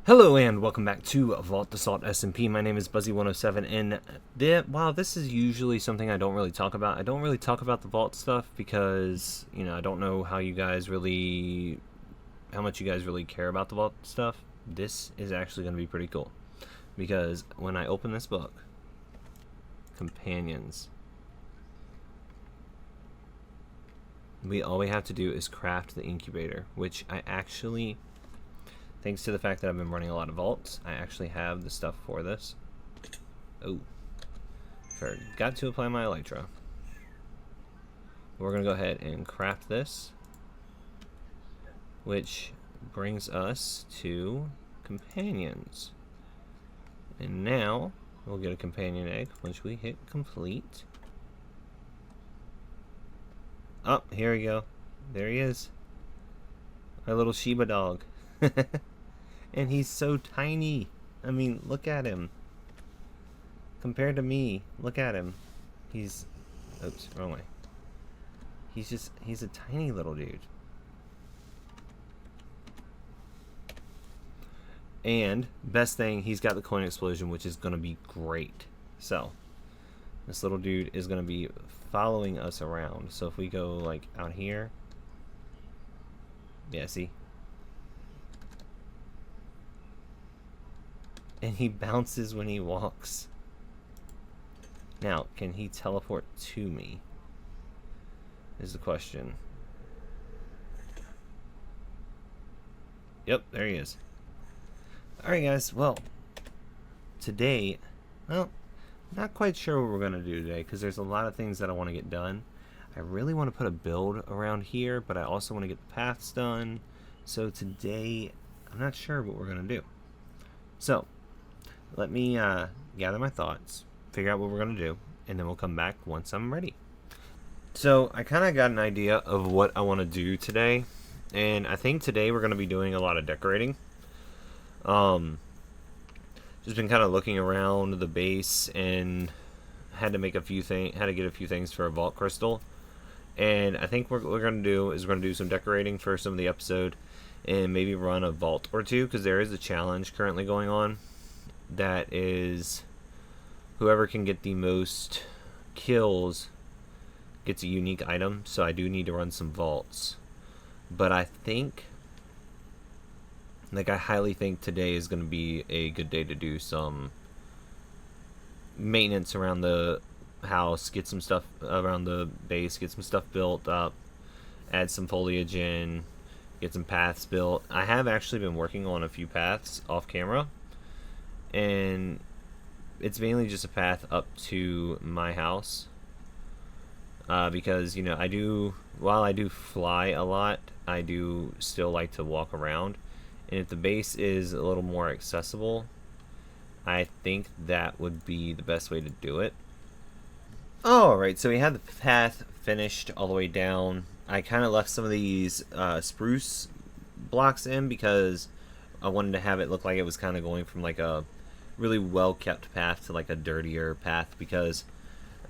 Hello and welcome back to Vault Assault SMP. My name is Buzzy107, and while this is usually something I don't really talk about, I don't really talk about the Vault stuff because, I don't know how much you guys really care about the Vault stuff. This is actually going to be pretty cool because when I open this book, Companions, all we have to do is craft the incubator, which I actually... Thanks to the fact that I've been running a lot of vaults, I actually have the stuff for this. Oh. Forgot to apply my elytra. We're going to go ahead and craft this, which brings us to companions. And now, we'll get a companion egg once we hit complete. Oh, here we go. There he is. Our little Shiba dog. And he's so tiny. I mean, look at him. Compared to me, look at him. Oops, wrong way. He's a tiny little dude. And, best thing, he's got the coin explosion, which is going to be great. So, this little dude is going to be following us around. So if we go, like, out here. Yeah, see? And he bounces when he walks. Now, can he teleport to me? Is the question. Yep, there he is. Alright guys, well, today, not quite sure what we're going to do today, because there's a lot of things that I want to get done. I really want to put a build around here, but I also want to get the paths done. So today, I'm not sure what we're going to do. So, let me gather my thoughts, figure out what we're going to do, and then we'll come back once I'm ready. So, I kind of got an idea of what I want to do today, and I think today we're going to be doing a lot of decorating. Just been kind of looking around the base and had to get a few things for a vault crystal. And I think what we're going to do is we're going to do some decorating for some of the episode and maybe run a vault or two, because there is a challenge currently going on. That is, whoever can get the most kills gets a unique item. So I do need to run some vaults, but I think, I highly think today is going to be a good day to do some maintenance around the house, get some stuff around the base, get some stuff built up, add some foliage in, get some paths built. I have actually been working on a few paths off camera. And it's mainly just a path up to my house, because while I do fly a lot, I do still like to walk around, and if the base is a little more accessible, I think that would be the best way to do it. Alright, so we had the path finished all the way down. I kind of left some of these spruce blocks in because I wanted to have it look like it was kind of going from like a really well kept path to like a dirtier path, because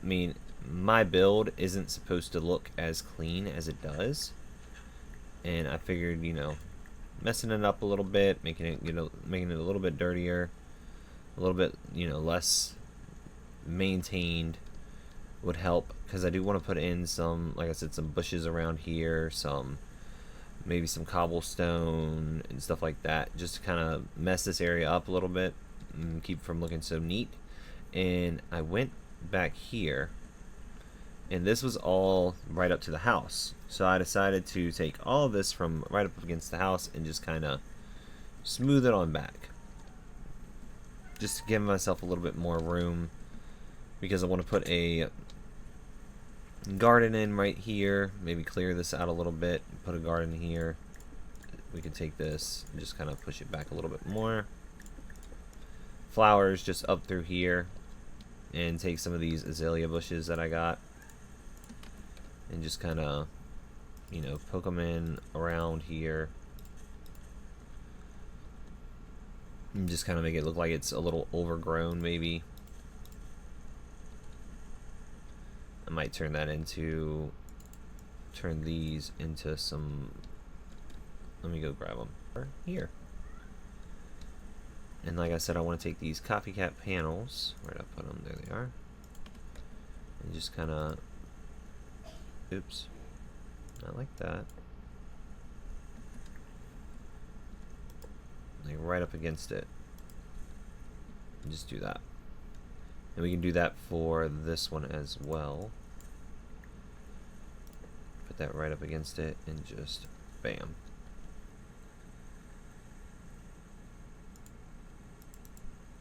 I mean, my build isn't supposed to look as clean as it does, and I figured, messing it up a little bit, making it a little bit dirtier, a little bit less maintained would help, because I do want to put in some, like I said, some bushes around here, maybe some cobblestone and stuff like that, just to kind of mess this area up a little bit and keep it from looking so neat. And I went back here, and this was all right up to the house, so I decided to take all of this from right up against the house and just kind of smooth it on back, just to give myself a little bit more room, because I want to put a garden in right here, maybe clear this out a little bit, put a garden here. We can take this and just kind of push it back a little bit more. Flowers just up through here, and take some of these azalea bushes that I got and just kind of poke them in around here and just kind of make it look like it's a little overgrown. Maybe I might turn these into some, let me go grab them here. And like I said, I want to take these copycat panels. Where'd I put them? There they are. And just kind of, oops, not like that. Like right up against it. And just do that. And we can do that for this one as well. Put that right up against it and just bam.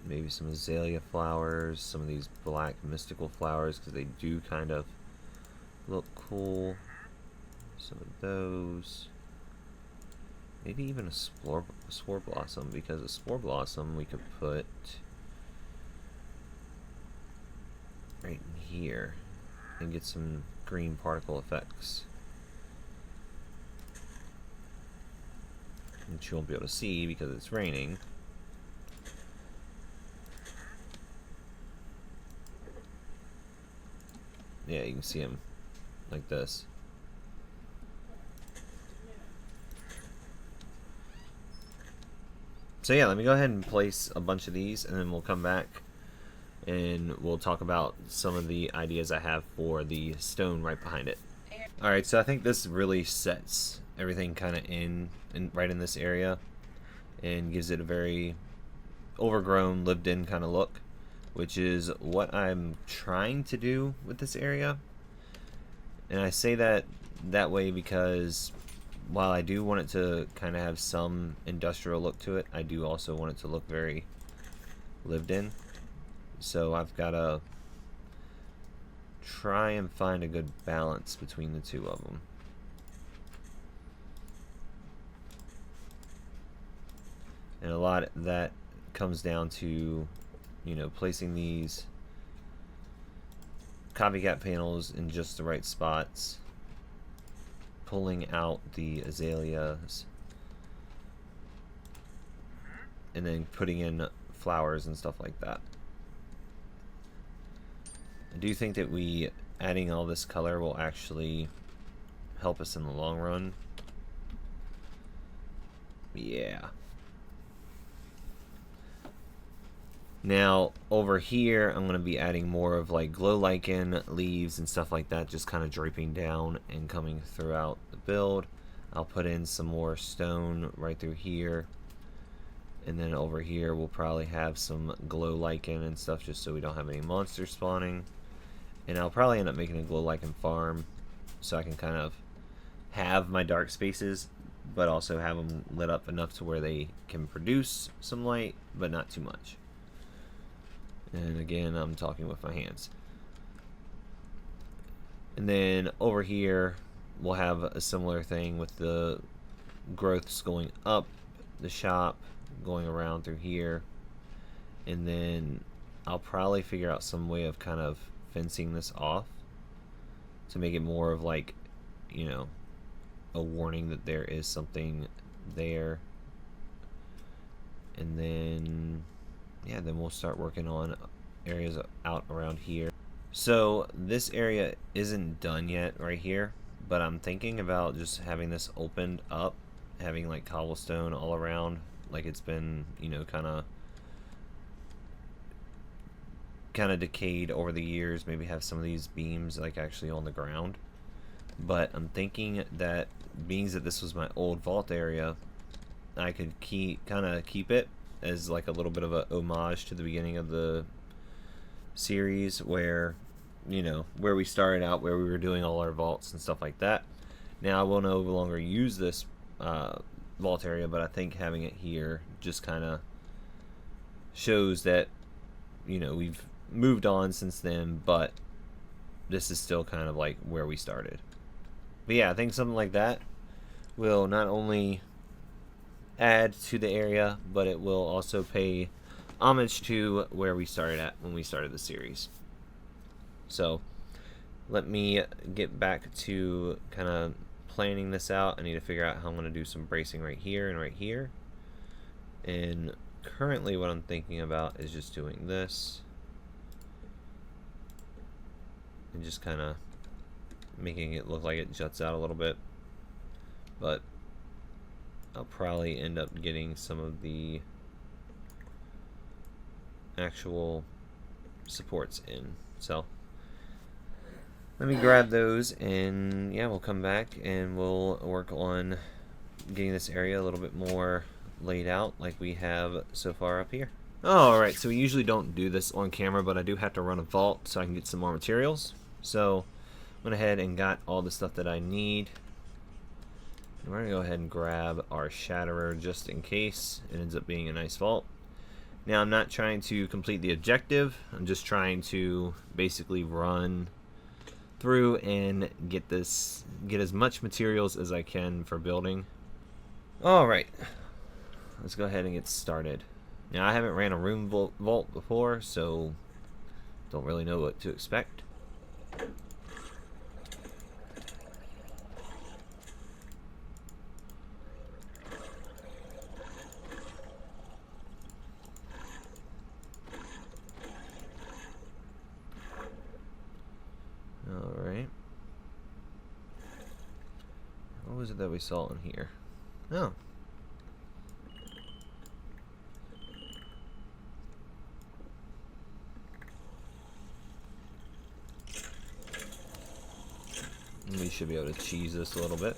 Maybe some azalea flowers, some of these black mystical flowers, because they do kind of look cool. Some of those. Maybe even a spore blossom, because a spore blossom we could put right in here and get some green particle effects, which you won't be able to see because it's raining. Yeah, you can see them like this. So yeah, let me go ahead and place a bunch of these, and then we'll come back and we'll talk about some of the ideas I have for the stone right behind it. Alright, so I think this really sets everything kind of in right in this area and gives it a very overgrown, lived in kind of look, which is what I'm trying to do with this area. And I say that way because while I do want it to kind of have some industrial look to it, I do also want it to look very lived in. So I've got to try and find a good balance between the two of them. And a lot of that comes down to, you know, placing these copycat panels in just the right spots, pulling out the azaleas, and then putting in flowers and stuff like that. I do think that adding all this color will actually help us in the long run. Yeah. Now, over here, I'm going to be adding more of like glow lichen leaves and stuff like that, just kind of draping down and coming throughout the build. I'll put in some more stone right through here. And then over here, we'll probably have some glow lichen and stuff just so we don't have any monsters spawning. And I'll probably end up making a glow lichen farm so I can kind of have my dark spaces, but also have them lit up enough to where they can produce some light, but not too much. And again, I'm talking with my hands. And then over here, we'll have a similar thing with the growths going up the shop, going around through here. And then I'll probably figure out some way of kind of fencing this off to make it more of like, you know, a warning that there is something there. And then yeah, then we'll start working on areas out around here. So this area isn't done yet right here, but I'm thinking about just having this opened up, having like cobblestone all around, like it's been, you know, kind of decayed over the years. Maybe have some of these beams like actually on the ground. But I'm thinking that being that this was my old vault area, I could keep it as like a little bit of a homage to the beginning of the series, where, you know, where we started out, where we were doing all our vaults and stuff like that. Now I will no longer use this vault area, but I think having it here just kind of shows that, you know, we've moved on since then, but this is still kind of like where we started. But yeah, I think something like that will not only add to the area, but it will also pay homage to where we started at when we started the series. So let me get back to kind of planning this out. I need to figure out how I'm going to do some bracing right here and right here. And currently what I'm thinking about is just doing this and just kind of making it look like it juts out a little bit. But I'll probably end up getting some of the actual supports in. So let me grab those, and yeah, we'll come back and we'll work on getting this area a little bit more laid out like we have so far up here. Alright, so we usually don't do this on camera, but I do have to run a vault so I can get some more materials. So went ahead and got all the stuff that I need. And we're going to go ahead and grab our Shatterer just in case it ends up being a nice vault. Now I'm not trying to complete the objective, I'm just trying to basically run through and get as much materials as I can for building. Alright, let's go ahead and get started. Now I haven't ran a room vault before, so don't really know what to expect. Alright. What was it that we saw in here? Oh. We should be able to cheese this a little bit.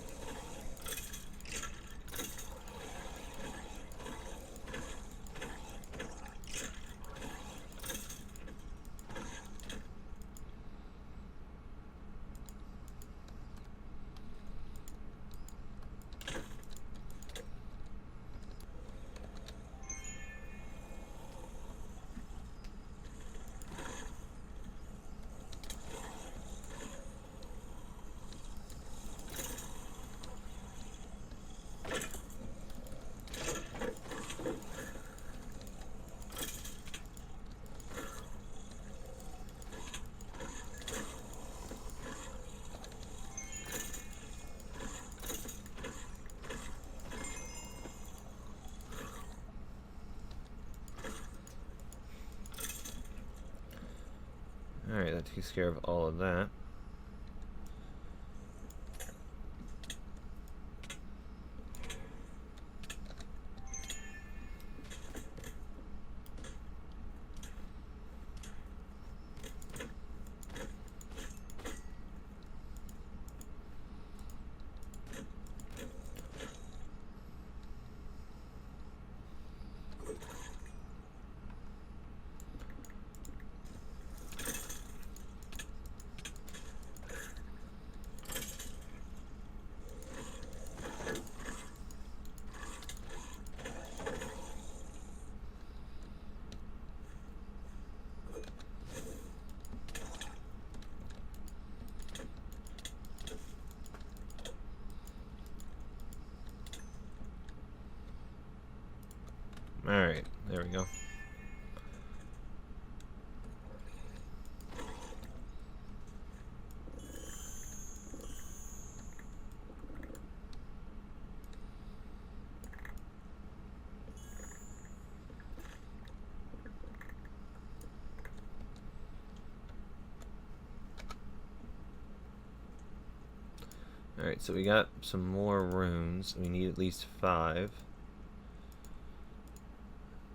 Alright, that takes care of all of that. Alright, there we go. Alright, so we got some more runes. We need at least 5.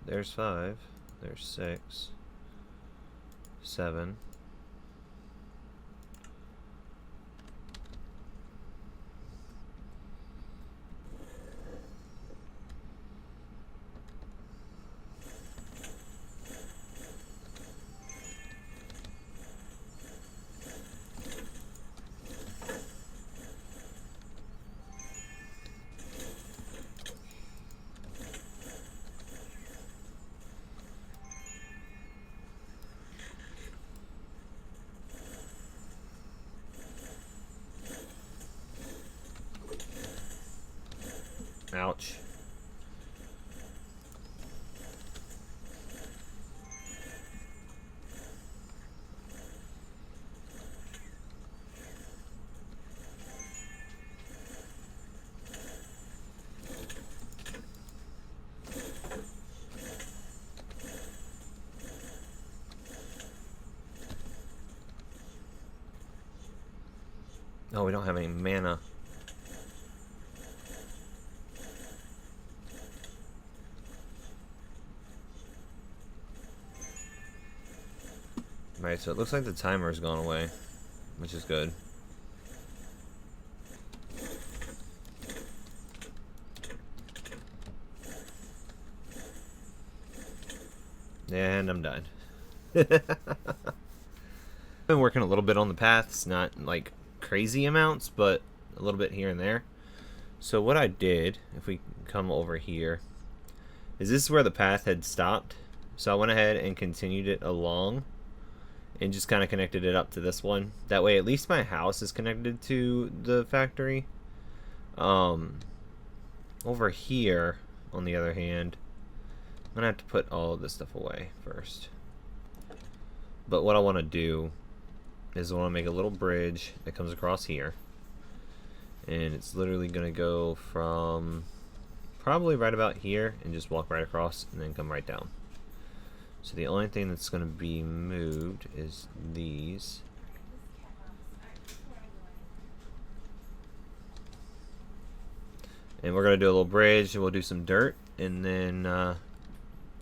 There's 5. There's 6. 7. Ouch. Oh, we don't have any mana. Right, so it looks like the timer's gone away, which is good. And I'm done. Been working a little bit on the paths, not like crazy amounts, but a little bit here and there. So what I did, if we come over here, is this is where the path had stopped. So I went ahead and continued it along and just kind of connected it up to this one. That way at least my house is connected to the factory. Over here, on the other hand, I'm gonna have to put all of this stuff away first. But what I want to do is I want to make a little bridge that comes across here. And it's literally gonna go from probably right about here and just walk right across and then come right down. So the only thing that's gonna be moved is these. And we're gonna do a little bridge and we'll do some dirt and then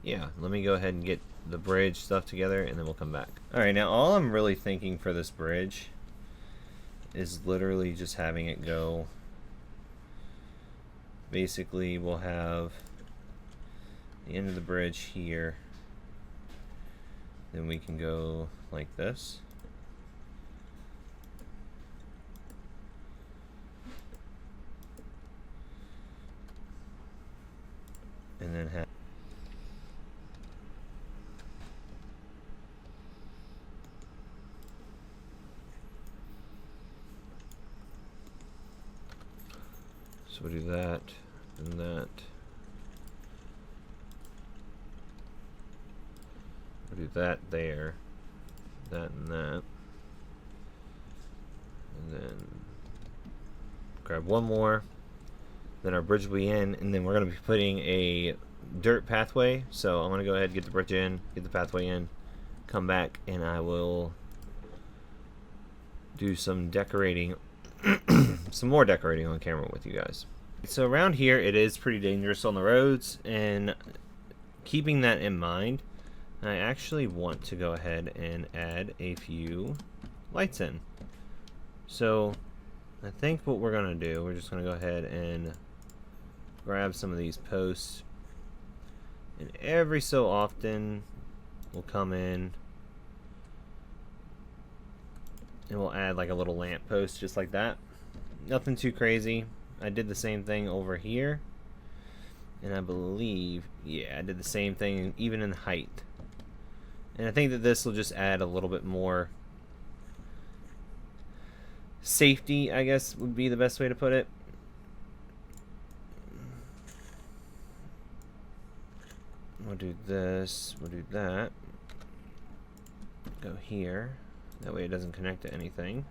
yeah, let me go ahead and get the bridge stuff together and then we'll come back. Alright, now all I'm really thinking for this bridge is literally just having it go. Basically, we'll have the end of the bridge here. Then we can go like this. And then have so we'll do that and that. We'll do that there, that and that. And then grab one more. Then our bridge will be in, and then we're going to be putting a dirt pathway. So I'm going to go ahead and get the bridge in, get the pathway in, come back, and I will do some decorating, some more decorating on camera with you guys. So around here, it is pretty dangerous on the roads, and keeping that in mind, I actually want to go ahead and add a few lights in. So I think what we're going to do, we're just going to go ahead and grab some of these posts, and every so often we'll come in and we'll add like a little lamp post just like that. Nothing too crazy. I did the same thing over here, and I believe, yeah, I did the same thing even in height. And I think that this will just add a little bit more safety, I guess would be the best way to put it. We'll do this, we'll do that. Go here. That way it doesn't connect to anything.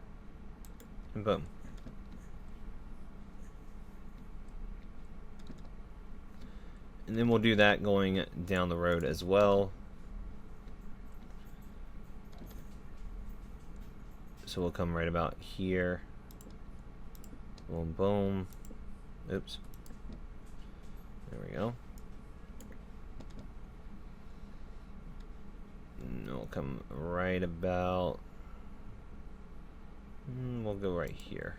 And boom. And then we'll do that going down the road as well. So we'll come right about here. Boom, boom. Oops. There we go. And we'll come right about... we'll go right here.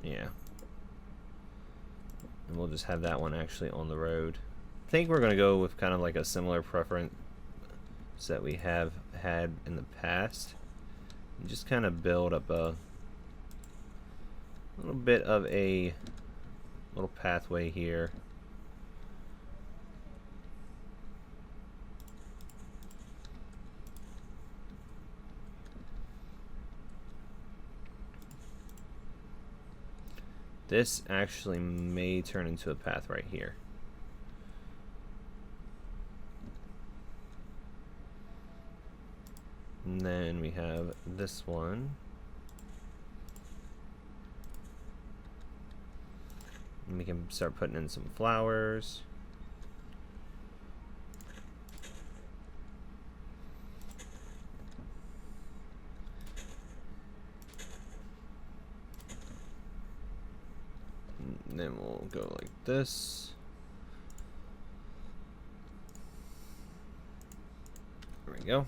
Yeah. And we'll just have that one actually on the road. I think we're going to go with kind of like a similar preference that we have had in the past. And just kind of build up a little bit of a little pathway here. This actually may turn into a path right here. And then we have this one. And we can start putting in some flowers. And then we'll go like this. go.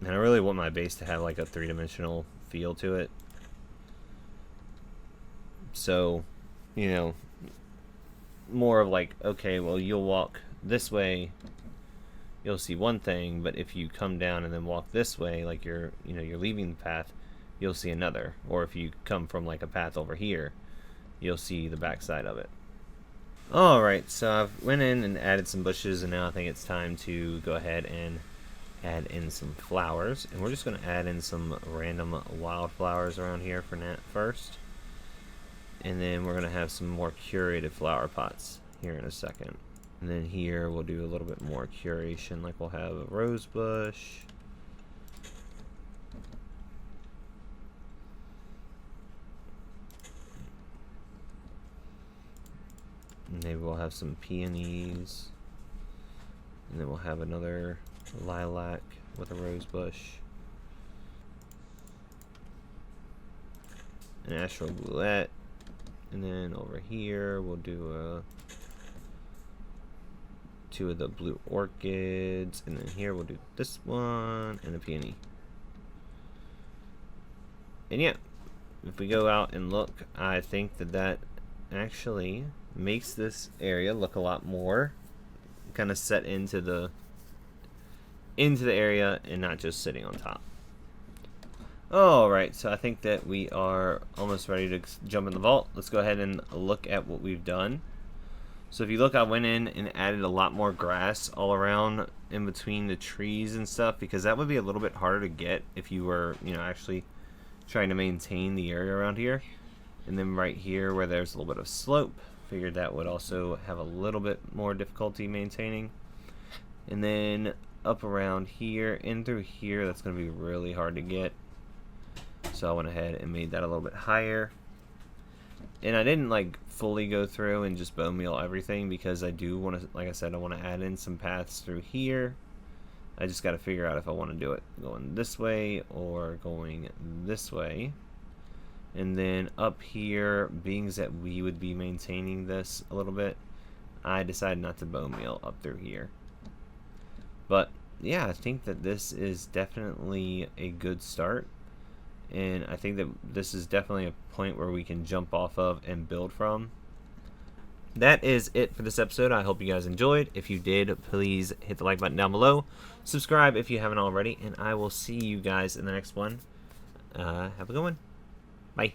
And I really want my base to have like a three-dimensional feel to it. So, you know, more of like, okay, well, you'll walk this way, you'll see one thing, but if you come down and then walk this way, like you're leaving the path, you'll see another. Or if you come from like a path over here, you'll see the backside of it. Alright, so I've went in and added some bushes, and now I think it's time to go ahead and add in some flowers. And we're just going to add in some random wildflowers around here for first. And then we're going to have some more curated flower pots here in a second. And then here we'll do a little bit more curation, like we'll have a rose bush. And maybe we'll have some peonies. And then we'll have another lilac with a rose bush. An astral boulette. And then over here we'll do two of the blue orchids, and then here we'll do this one and a peony. And yeah, if we go out and look, I think that actually makes this area look a lot more kind of set into the area and not just sitting on top. Alright, so I think that we are almost ready to jump in the vault. Let's go ahead and look at what we've done. So if you look, I went in and added a lot more grass all around in between the trees and stuff, because that would be a little bit harder to get if you were, actually trying to maintain the area around here. And then right here where there's a little bit of slope, figured that would also have a little bit more difficulty maintaining. And then up around here and through here, that's going to be really hard to get. So I went ahead and made that a little bit higher. And I didn't like fully go through and just bone meal everything, because I do want to, like I said, I want to add in some paths through here. I just got to figure out if I want to do it going this way or going this way. And then up here, being that we would be maintaining this a little bit, I decided not to bone meal up through here. But yeah, I think that this is definitely a good start. And I think that this is definitely a point where we can jump off of and build from. That is it for this episode. I hope you guys enjoyed. If you did, please hit the like button down below. Subscribe if you haven't already. And I will see you guys in the next one. Have a good one. Bye.